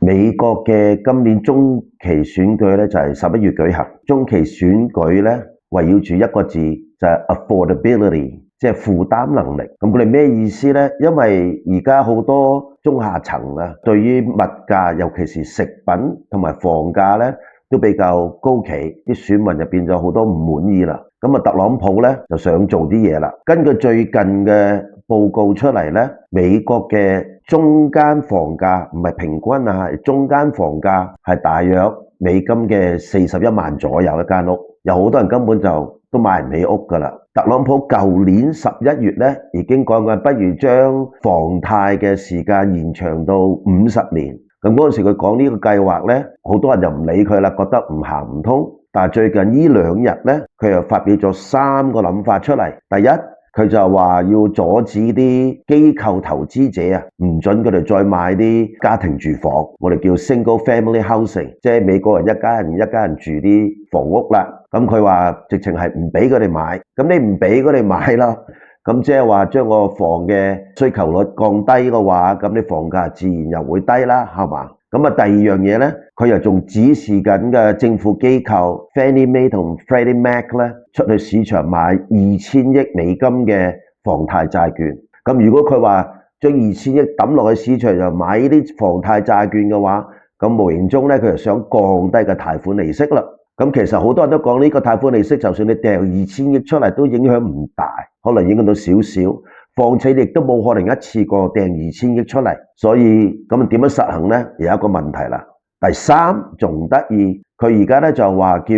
美國嘅今年中期選舉咧就係11月舉行，中期選舉咧圍繞住一個字就係 affordability， 即係負擔能力。咁佢哋咩意思咧？因為而家好多中下層啊，對於物價，尤其是食品同埋房價咧，都比較高企，啲選民就變咗好多唔滿意啦。咁啊，特朗普咧就想做啲嘢啦。根據最近嘅報告出嚟咧，美國嘅中間房價唔係平均啊，係中間房價係大約美金嘅41萬左右一間屋，有好多人根本就都買唔起屋噶啦。特朗普舊年11月咧已經講過，不如將房貸嘅時間延長到50年。咁嗰陣時佢講呢個計劃咧，好多人就唔理佢啦，覺得唔行唔通。但係最近呢2日咧，佢又發表咗3個諗法出嚟。第一，佢就話要阻止啲機構投資者啊，唔准佢哋再買啲家庭住房，我哋叫 single family housing， 即係美國人一家人住啲房屋啦。咁佢話直情係唔俾佢哋買，咁你唔俾佢哋買啦，咁即係話將個房嘅需求率降低嘅話，咁啲房價自然又會低啦，係嘛？咁啊，第二樣嘢咧，佢又仲指示緊嘅政府機構 Fannie Mae 同 Freddie Mac 咧，出去市場買2000億美金嘅房貸債券。咁如果佢話將2000億抌落去市場就買呢啲房貸債券嘅話，咁無形中咧佢就想降低個貸款利息啦。咁其實好多人都講呢個貸款利息，就算你掟2000億出嚟都影響唔大，可能影響到少少。況且亦都冇可能一次過掟2000億出嚟，所以咁點樣實行呢？有一個問題啦。第三仲得意，佢而家咧就話叫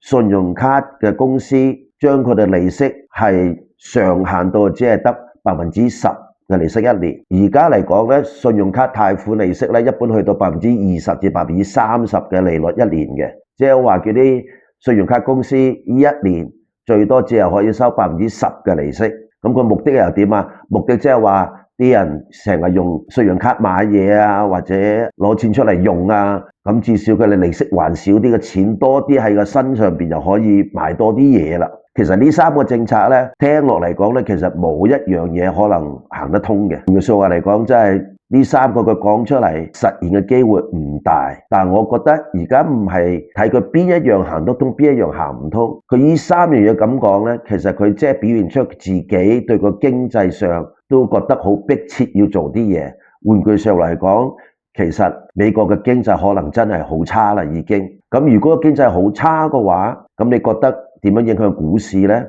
信用卡嘅公司將佢哋利息係上限到只係得10%嘅利息一年。而家嚟講咧，信用卡貸款利息咧一般去到20%至30%嘅利率一年嘅，即係話叫啲信用卡公司一年最多只係可以收10%嘅利息。咁個目的又點啊？目的即係話啲人成日用信用卡買嘢啊，或者攞錢出嚟用啊，咁至少佢哋利息還少啲嘅錢多啲喺個身上邊，就可以買多啲嘢啦。其實呢3個政策咧，聽落嚟講咧，其實冇一樣嘢可能行得通嘅。用數話嚟講，真係呢3個佢講出嚟實現嘅機會唔大。但係我覺得而家唔係睇佢邊一樣行得通，邊一樣行唔通。佢呢3樣嘢咁講咧，其實佢即係表現出自己對個經濟上都覺得好迫切要做啲嘢。換句說話嚟講，其實美國嘅經濟可能真係好差啦已經。咁如果經濟好差嘅話，咁你覺得點樣影響股市呢？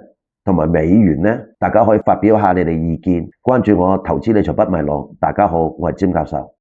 同埋美元呢？大家可以發表下你哋意見。關注我投資理財不迷路。大家好，我係詹教授。